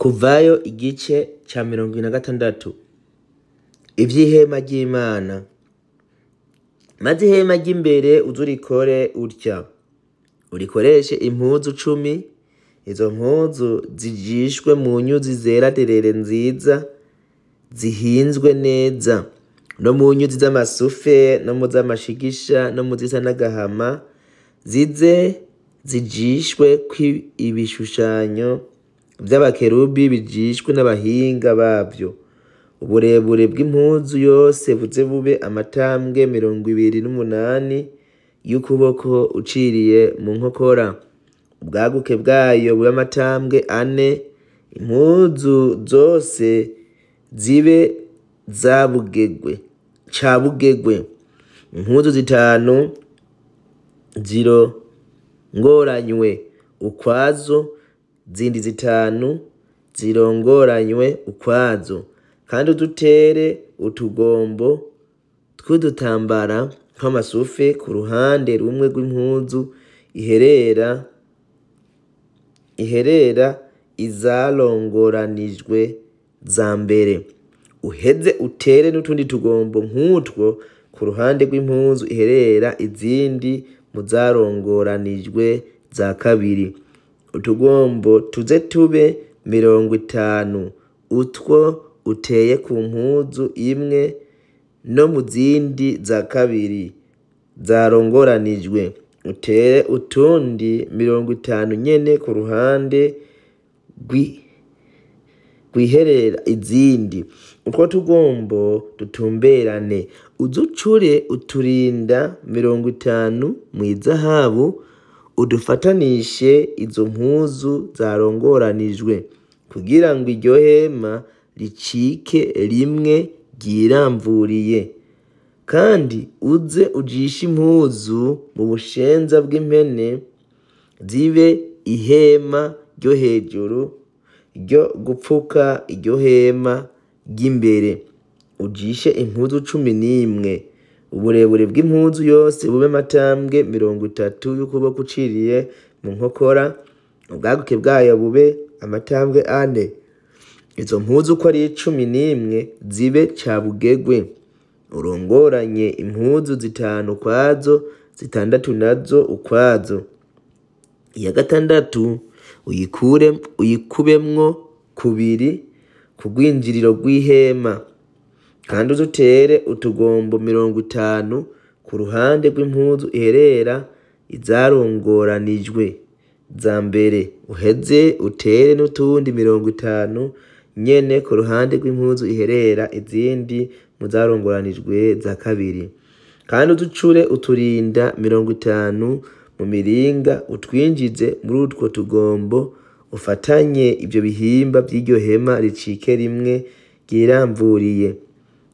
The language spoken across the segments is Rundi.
Kuvayo igice ca 26. Ivy'ihema ry'Imana. Maze ihema ry'imbere uzurikore utya: urikoreshe impuzu 10. Izo mpuzu zijishwe mu nyuzi zera derere nziza zihinzwe neza, no mu nyuzi z'amasufe no mu z'amashigisha no mu zisa n'agahama, zize zijishwe ibishushanyo vy'abakerubi bijishwe n'abahinga bavyo. Uburebure bw'impuzu yose buze bube amatambwe 28 y'ukuboko uciriye mu nkokora. Ubwaguke bwayo bube amatambwe 4. Impuzu zose zibe cabugegwe. Impuzu 5 zirongoranywe ukwazo, zindi 5 zirongoranywe ukwazo. Kandi udutere utugombo tw'udutambara tw'amasufe ku ruhande rumwe rw'impuzu iherera izarongoranijwe za mbere. Uheze utere n'utundi tugombo nk'utwo ku ruhande rw'impuzu iherera izindi mu zarongoranijwe za kabiri. Utugombo tuze tube 50, utwo uteye ku mpuzu imwe no mu zindi za kabiri zarongoranijwe. Utere utundi 50 nyene ku ruhande rwiherera izindi. Utwo tugombo dutumberane. Uzucure uturinda 50 mw'izahabu, udufatanishe izo mpuzu zarongoranijwe, kugira ngo iryo hema ricike rimwe ryiramvuriye. Kandi uze ujishe impuzu mu bushenza bw'impene, zibe ihema ryo hejuru ryo gupfuka iryo hema ry'imbere. Ujishe impuzu 11. Uburebure bw'impuzu yose bube amatambwe 30 y'ukuboko uciriye mu nkokora. Ubwaguke bwayo bube amatambwe 4. Izo mpuzu uko ari 11 zibe cabugegwe. Urongoranye impuzu 5 ukwazo, 6 nazo ukwazo. Iya gatandatu uyikubemwo 2 ku rwinjiriro rw'ihema. Kandi uzutere utugombo 50 ku ruhande rw'impuzu iherera izarongoranijwe za mbere. Uheze utere n'utundi 50 nyene ku ruhande rw'impuzu iherera izindi mu zarongoranijwe za kabiri. Kandi uducure uturinda 50 mu miringa, utwinjize muri utwo tugombo, ufatanye ivyo bihimba vy'iryo hema ricike rimwe ryiramvuriye.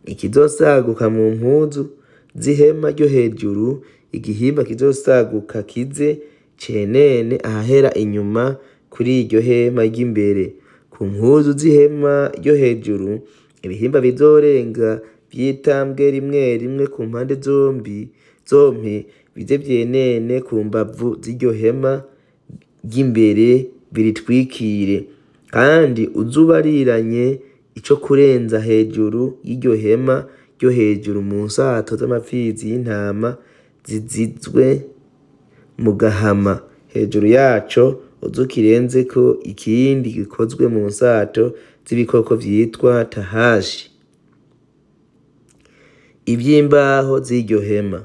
Ikizosaguka mu mpuzu z'ihema ryo hejuru, igihimba kizosaguka kize cenene ahahera inyuma kuri iryo hema ry'imbere. Ku mpuzu z'ihema ryo hejuru, ibihimba bizorenga vy'itambwe rimwe ku mpande zompi bize vyenene ku mbavu z'iryo hema ry'imbere biritwikire. Kandi uzubariranye ico kurenza hejuru y'iryo hema ryo hejuru mu nsato z'amapfizi y'intama zizizwe mu gahama. Hejuru yaco uzukirenzeko ikindi gikozwe mu nsato z'ibikoko vyitwa tahashi. Ivy'imbaho z'iryo hema.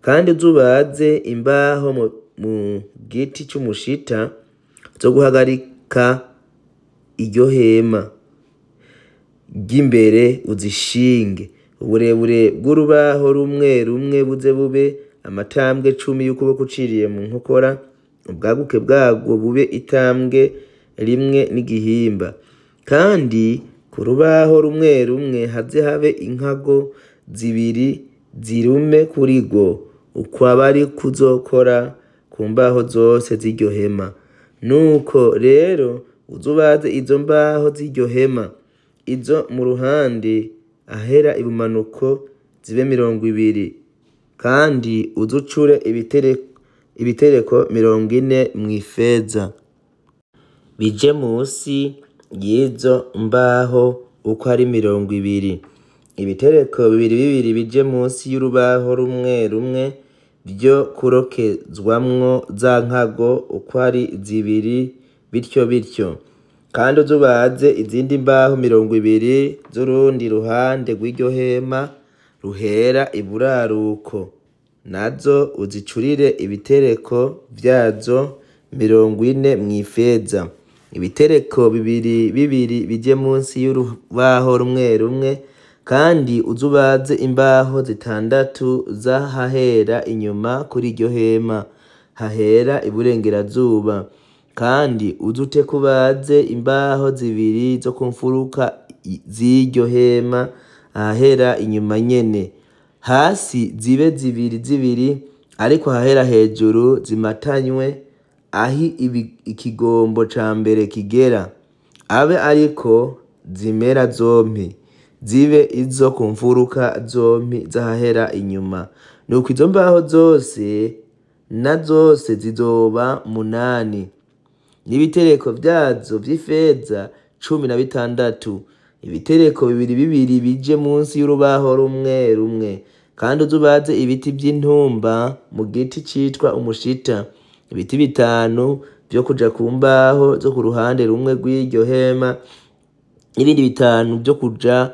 Kandi uzubaze imbaho mu giti c'umushita zo guhagarika iryo hema ry'imbere, uzishinge. Uburebure bw'urubaho rumwe buze bube amatambwe 10 y'ukuboko uciriye mu nkokora. Ubwaguke bwabwo bube itambwe 1 n'igihimba. Kandi ku rubaho rumwe haze habe inkago 2 zirume kuri rwo, uko abari kuzokora ku mbaho zose z'iryo hema. Nuko rero uzubaze izo mbaho z'iryo hema. Izo mu ruhande ahera ibumanuko zibe 20. Kandi uzucure ibitereko 40 mw'ifeza. Bije musi y'izo mbaho uko ari 20. Ibitereko bibiri bije munsi y'urubaho rumwe rumwe byo kurokezwamwo za nkago uko ari 2 bityo. Kandi uzubaze izindi mbaho 20 z'urundi ruhande rw'iryo hema ruhera iburaruko, nazo uzicurire ibitereko vyazo 40 mw'ifeza. Ibitereko bibiri bije munsi y'urubaho rumwe rumwe, kandi uzubaze imbaho 6 zahahera inyuma kuri iryo hema hahera iburengerazuba, kandi uzute kubaze imbaho 2 zo kumfuruka z'iryo hema ahahera inyuma nyene, hasi zibe 2 ariko hahera hejuru zimatanywe ahi ikigombo ca mbere kigera, abe ariko zimera zompi, zibe izo kumfuruka zompi zahahera inyuma. Nuko izo mbaho zose na zose zizoba 8, n'ibitereko vyazo vy'ifeza 16. Ibitereko bibiri bije munsi y'urubaho rumwe rumwe, kandi uzubaze ibiti vy'intumba mu giti citwa umushita, ibiti 5 vyo kuja ku mbaho zo ku ruhande rumwe rw'iryo hema, n'ibindi 5 vyo kuja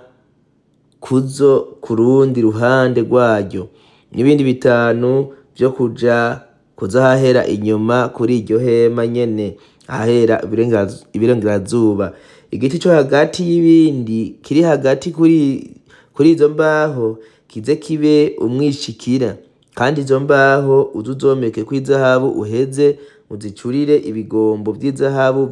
kuzo ku rundi ruhande rwaryo, n'ibindi 5 vyo kuja kuzahahera inyuma kuri iryo hema nyene ahera ibirengerazuba. Igiti co hagati y'ibindi kiri hagati kuri izo mbaho kize kibe umwishikira, kandi izo mbaho uzuzomeke kw'izahabu uheze uzicurire ibigombo vy'izahabu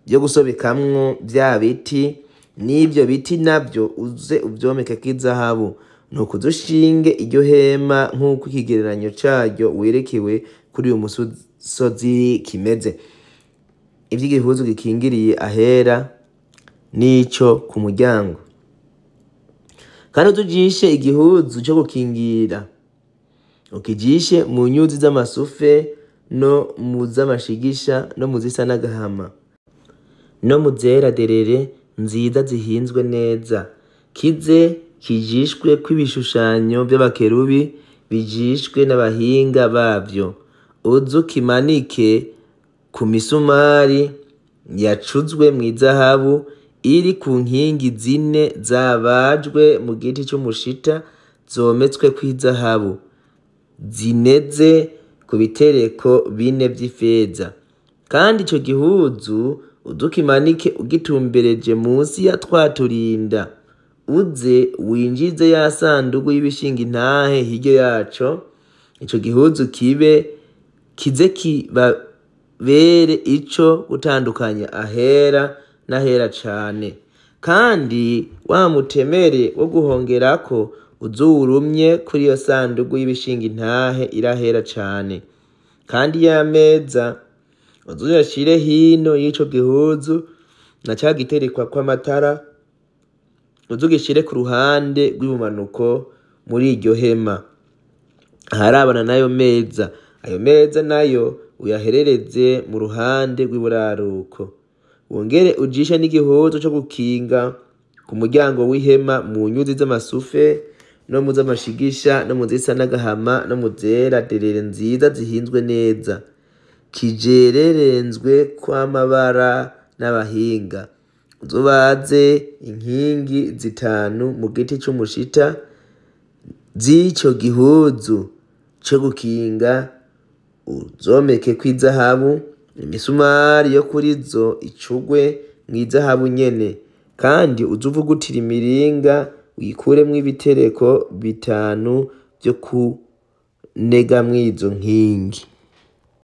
vyo gusobekamwo vya biti, n'ivyo biti navyo uze uvyomeke kw'izahabu. Nuko uzushinge iryo hema nk'uko ikigereranyo caryo werekewe kuri uyu musozi kimeze. Ivy'igihuzu gikingiriye ahera n'ico ku muryango. Kandi uzujishe igihuzu cyo gukingira, ukijishe mu nyuzi z'amasufe no mu z'amashigisha no mu zisa n'agahama no mu zera derere nziza zihinzwe neza, kize kijishwe kw'ibishushanyo by'abakerubi bijishwe n'abahinga bavyo. Uzukimanike ku misumari yacuzwe mw'izahabu iri ku nkingi 4 zabajwe mu giti cy'umushita zometswe kw'izahabu, zineze ku bitereko 4 vy'ifeza. Kandi ico gihuzu uzukimanike ugitumbereje munsi ya twaturinda, uze winjize ya sandugu y'ibishinga intahe hirya yaco. Ico gihuzu kize kibabere ico gutandukanya ahera n'ahera cane, kandi wa mutemere wo guhongerako uzuwurumye kuri iyo sandugu y'ibishinga intahe irahera cane. Kandi ya meza uzuyashire hino y'ico gihuzu na ca giterekwa kw'amatara uzugishire ku ruhande rw'ibumanuko muri iryo hema aharabana nayo meza. Ayo meza nayo uyaherereze mu ruhande rw'iburaruko. Wongere ujishe n'igihuzu cyo gukinga ku muryango w'ihema mu nyuzi z'amasufe no mu z'amashigisha no mu zisa n'agahama no mu zera derere nziza zihinzwe neza, kijererenzwe kw'amabara n'abahinga. Uzubaze inkingi 5 mu giti c'umushita z'ico gihuzu co gukinga, uzomeke kw'izahabu, imisumari yo kuri zo icugwe mw'izahabu nyene. Kandi uzuvugutira imiringa uyikuremwo ibitereko 5 vyo kunega mw'izo nkingi.